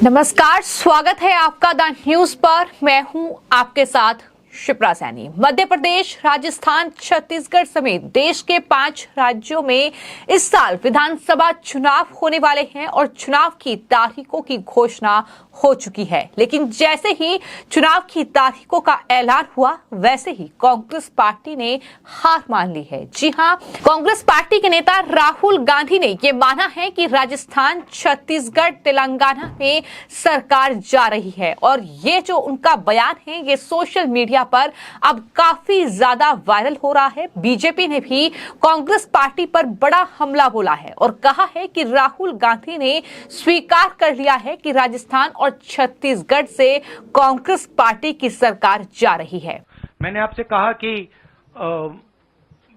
नमस्कार, स्वागत है आपका द न्यूज पर। मैं हूं आपके साथ शिप्रा सैनी। मध्य प्रदेश, राजस्थान, छत्तीसगढ़ समेत देश के 5 राज्यों में इस साल विधानसभा चुनाव होने वाले हैं और चुनाव की तारीखों की घोषणा हो चुकी है। लेकिन जैसे ही चुनाव की तारीखों का ऐलान हुआ, वैसे ही कांग्रेस पार्टी ने हार मान ली है। जी हां, कांग्रेस पार्टी के नेता राहुल गांधी ने यह माना है कि राजस्थान, छत्तीसगढ़, तेलंगाना में सरकार जा रही है और ये जो उनका बयान है, ये सोशल मीडिया पर अब काफी ज्यादा वायरल हो रहा है। बीजेपी ने भी कांग्रेस पार्टी पर बड़ा हमला बोला है और कहा है कि राहुल गांधी ने स्वीकार कर लिया है कि राजस्थान और छत्तीसगढ़ से कांग्रेस पार्टी की सरकार जा रही है। मैंने आपसे कहा कि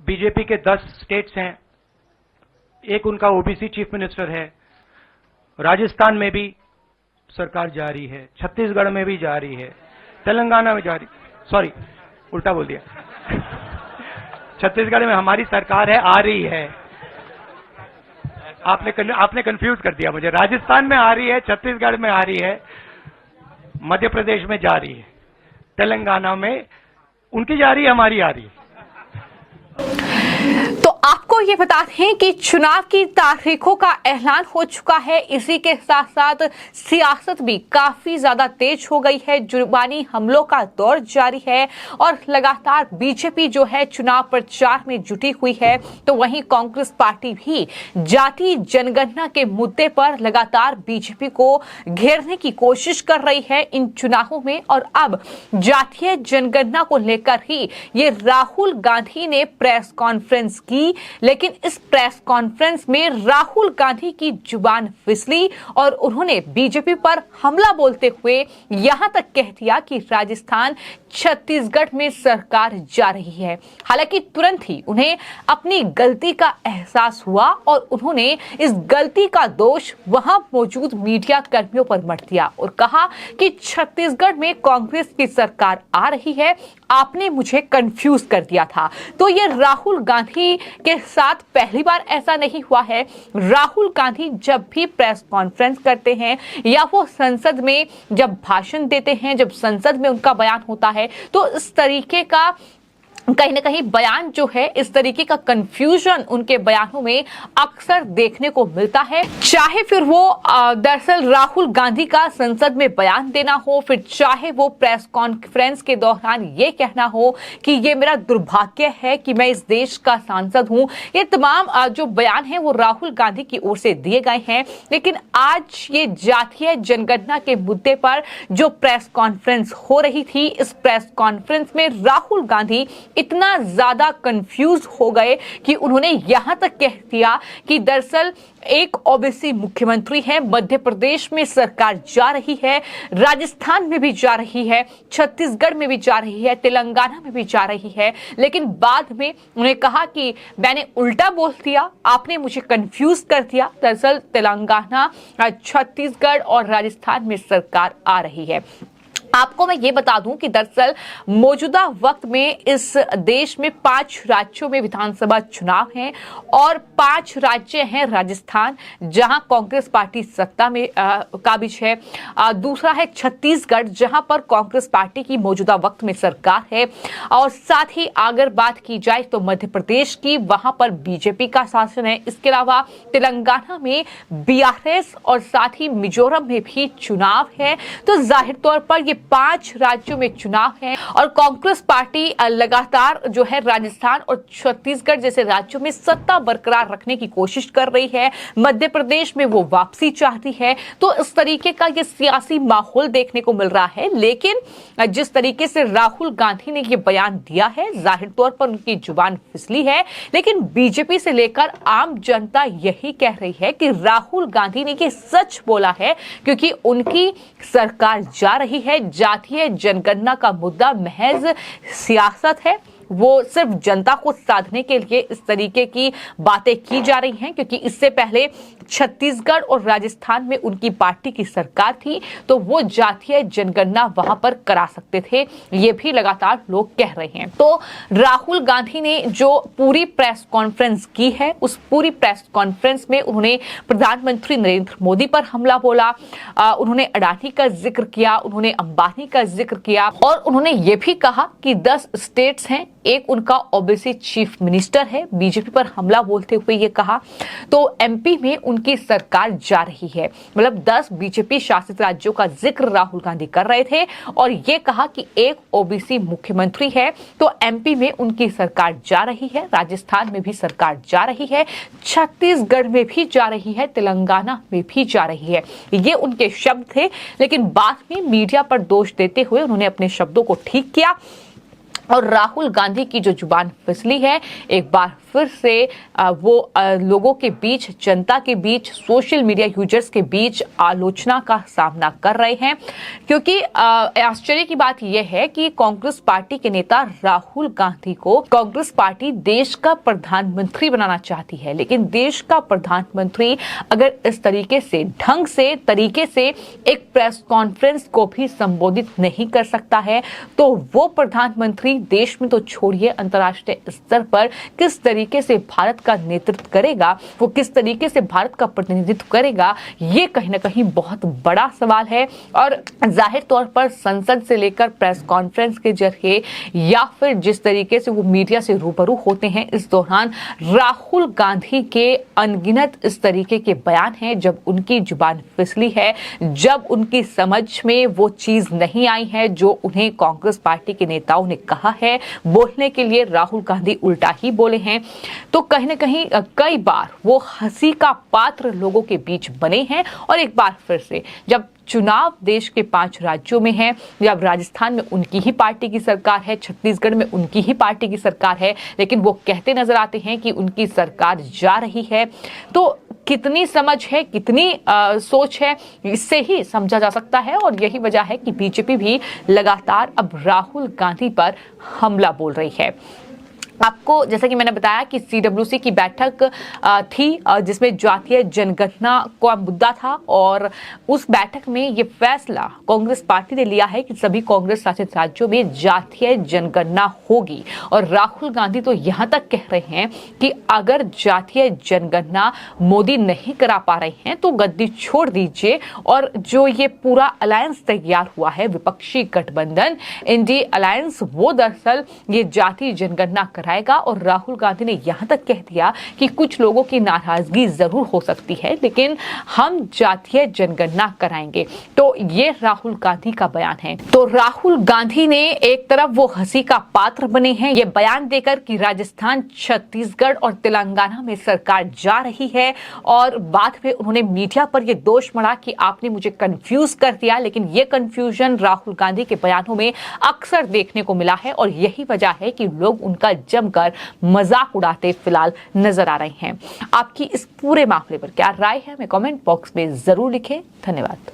बीजेपी के 10 स्टेट्स हैं, एक उनका ओबीसी चीफ मिनिस्टर है, राजस्थान में भी सरकार जा रही है, छत्तीसगढ़ में भी जा रही है, तेलंगाना में जा रही, सॉरी उल्टा बोल दिया छत्तीसगढ़ में हमारी सरकार है, आ रही है। आपने कंफ्यूज कर दिया मुझे। राजस्थान में आ रही है, छत्तीसगढ़ में आ रही है, मध्य प्रदेश में जा रही है, तेलंगाना में उनकी जा रही है, हमारी आ रही है। तो आपको ये बता दें कि चुनाव की तारीखों का ऐलान हो चुका है। इसी के साथ साथ सियासत भी काफी ज्यादा तेज हो गई है। जुर्मानी हमलों का दौर जारी है और लगातार बीजेपी जो है चुनाव प्रचार में जुटी हुई है, तो वहीं कांग्रेस पार्टी भी जाति जनगणना के मुद्दे पर लगातार बीजेपी को घेरने की कोशिश कर रही है इन चुनावों में। और अब जातीय जनगणना को लेकर ही ये राहुल गांधी ने प्रेस कॉन्फ्रेंस की, लेकिन इस प्रेस कॉन्फ्रेंस में राहुल गांधी की जुबान फिसली और उन्होंने बीजेपी पर हमला बोलते हुए यहां तक कह दिया कि राजस्थान, छत्तीसगढ़ में सरकार जा रही है। हालांकि तुरंत ही उन्हें अपनी गलती का एहसास हुआ और उन्होंने इस गलती का दोष वहां मौजूद मीडिया कर्मियों पर मढ़ दिया और कहा कि छत्तीसगढ़ में कांग्रेस की सरकार आ रही है, आपने मुझे कंफ्यूज कर दिया था। तो ये राहुल गांधी के साथ पहली बार ऐसा नहीं हुआ है। राहुल गांधी जब भी प्रेस कॉन्फ्रेंस करते हैं या वो संसद में जब भाषण देते हैं, जब संसद में उनका बयान होता है, तो इस तरीके का कहीं ना कहीं बयान जो है, इस तरीके का कंफ्यूजन उनके बयानों में अक्सर देखने को मिलता है। चाहे फिर वो दरअसल राहुल गांधी का संसद में बयान देना हो, फिर चाहे वो प्रेस कॉन्फ्रेंस के दौरान ये कहना हो कि ये मेरा दुर्भाग्य है कि मैं इस देश का सांसद हूं। ये तमाम जो बयान है वो राहुल गांधी की ओर से दिए गए हैं। लेकिन आज ये जातीय जनगणना के मुद्दे पर जो प्रेस कॉन्फ्रेंस हो रही थी, इस प्रेस कॉन्फ्रेंस में राहुल गांधी इतना ज्यादा कंफ्यूज हो गए कि उन्होंने यहां तक कह दिया कि दरअसल एक ओबीसी मुख्यमंत्री है, मध्य प्रदेश में सरकार जा रही है, राजस्थान में भी जा रही है, छत्तीसगढ़ में भी जा रही है, तेलंगाना में भी जा रही है। लेकिन बाद में उन्हें कहा कि मैंने उल्टा बोल दिया, आपने मुझे कंफ्यूज कर दिया। दरअसल तेलंगाना, छत्तीसगढ़ और राजस्थान में सरकार आ रही है। आपको मैं ये बता दूं कि दरअसल मौजूदा वक्त में इस देश में 5 राज्यों में विधानसभा चुनाव हैं और 5 राज्य हैं राजस्थान, जहां कांग्रेस पार्टी सत्ता में काबिज है। दूसरा है छत्तीसगढ़, जहां पर कांग्रेस पार्टी की मौजूदा वक्त में सरकार है। और साथ ही अगर बात की जाए तो मध्य प्रदेश की, वहां पर बीजेपी का शासन है। इसके अलावा तेलंगाना में बीआरएस और साथ ही मिजोरम में भी चुनाव है। तो जाहिर तौर पर ये 5 राज्यों में चुनाव है और कांग्रेस पार्टी लगातार जो है राजस्थान और छत्तीसगढ़ जैसे राज्यों में सत्ता बरकरार रखने की कोशिश कर रही है। मध्य प्रदेश में वो वापसी चाहती है। तो इस तरीके का ये सियासी माहौल देखने को मिल रहा है। लेकिन जिस तरीके से राहुल गांधी ने ये बयान दिया है, जाहिर तौर पर उनकी जुबान फिसली है। लेकिन बीजेपी से लेकर आम जनता यही कह रही है कि राहुल गांधी ने ये सच बोला है, क्योंकि उनकी सरकार जा रही है। जातीय जनगणना का मुद्दा महज सियासत है। वो सिर्फ जनता को साधने के लिए इस तरीके की बातें की जा रही हैं, क्योंकि इससे पहले छत्तीसगढ़ और राजस्थान में उनकी पार्टी की सरकार थी तो वो जातीय जनगणना वहां पर करा सकते थे, ये भी लगातार लोग कह रहे हैं। तो राहुल गांधी ने जो पूरी प्रेस कॉन्फ्रेंस की है, उस पूरी प्रेस कॉन्फ्रेंस में उन्होंने प्रधानमंत्री नरेंद्र मोदी पर हमला बोला, उन्होंने अडानी का जिक्र किया, उन्होंने अंबानी का जिक्र किया और उन्होंने ये भी कहा कि 10 स्टेट्स हैं, एक उनका ओबीसी चीफ मिनिस्टर है, बीजेपी पर हमला बोलते हुए ये कहा। तो एमपी में उनकी सरकार जा रही है, मतलब 10 बीजेपी शासित राज्यों का जिक्र राहुल गांधी कर रहे थे और ये कहा कि एक ओबीसी मुख्यमंत्री है, तो एमपी में उनकी सरकार जा रही है, राजस्थान में भी सरकार जा रही है, छत्तीसगढ़ में भी जा रही है, तेलंगाना में भी जा रही है। ये उनके शब्द थे, लेकिन बाद में मीडिया पर दोष देते हुए उन्होंने अपने शब्दों को ठीक किया और राहुल गांधी की जो जुबान फिसली है, एक बार फिर से वो लोगों के बीच, जनता के बीच, सोशल मीडिया यूजर्स के बीच आलोचना का सामना कर रहे हैं। क्योंकि आश्चर्य की बात यह है कि कांग्रेस पार्टी के नेता राहुल गांधी को कांग्रेस पार्टी देश का प्रधानमंत्री बनाना चाहती है, लेकिन देश का प्रधानमंत्री अगर इस तरीके से, ढंग से, तरीके से एक प्रेस कॉन्फ्रेंस को भी संबोधित नहीं कर सकता है, तो वो प्रधानमंत्री देश में तो छोड़िए, अंतर्राष्ट्रीय स्तर पर किस तरीके से भारत का नेतृत्व करेगा, वो किस तरीके से भारत का प्रतिनिधित्व करेगा, ये कहीं ना कहीं बहुत बड़ा सवाल है। और जाहिर तौर पर संसद से लेकर प्रेस कॉन्फ्रेंस के जरिए या फिर जिस तरीके से वो मीडिया से रूबरू होते हैं, इस दौरान राहुल गांधी के अनगिनत इस तरीके के बयान हैं। जब उनकी जुबान फिसली है, जब उनकी समझ में वो चीज नहीं आई है जो उन्हें कांग्रेस पार्टी के नेताओं ने कहा है, बोलने के लिए राहुल गांधी उल्टा ही बोले हैं, तो कहीं ना कहीं कई बार वो हंसी का पात्र लोगों के बीच बने हैं। और एक बार फिर से जब चुनाव देश के 5 राज्यों में है, जब राजस्थान में उनकी ही पार्टी की सरकार है, छत्तीसगढ़ में उनकी ही पार्टी की सरकार है, लेकिन वो कहते नजर आते हैं कि उनकी सरकार जा रही है, तो कितनी समझ है, कितनी सोच है, इससे ही समझा जा सकता है। और यही वजह है कि बीजेपी भी लगातार अब राहुल गांधी पर हमला बोल रही है। आपको जैसा कि मैंने बताया कि सीडब्ल्यूसी की बैठक थी जिसमें जातीय जनगणना का मुद्दा था और उस बैठक में ये फैसला कांग्रेस पार्टी ने लिया है कि सभी कांग्रेस शासित राज्यों में जातीय जनगणना होगी। और राहुल गांधी तो यहां तक कह रहे हैं कि अगर जातीय जनगणना मोदी नहीं करा पा रहे हैं तो गद्दी छोड़ दीजिए। और जो ये पूरा अलायंस तैयार हुआ है, विपक्षी गठबंधन इंडी अलायंस, वो दरअसल ये जातीय जनगणना आएगा। और राहुल गांधी ने यहां तक कह दिया कि कुछ लोगों की नाराजगी जरूर हो सकती है, लेकिन हम जातीय जनगणना कराएंगे। तो ये राहुल गांधी का बयान है। तो राहुल गांधी ने एक तरफ वो हंसी का पात्र बने हैं ये बयान देकर कि राजस्थान, छत्तीसगढ़ और तेलंगाना में सरकार जा रही है, और बाद में उन्होंने मीडिया पर ये दोष मढ़ा कि आपने मुझे कंफ्यूज कर दिया। लेकिन ये कंफ्यूजन राहुल गांधी के बयानों में अक्सर देखने को मिला है और यही वजह है कि लोग उनका जमकर मजाक उड़ाते फिलहाल नजर आ रहे हैं। आपकी इस पूरे मामले पर क्या राय है, हमें कमेंट बॉक्स में जरूर लिखें। धन्यवाद।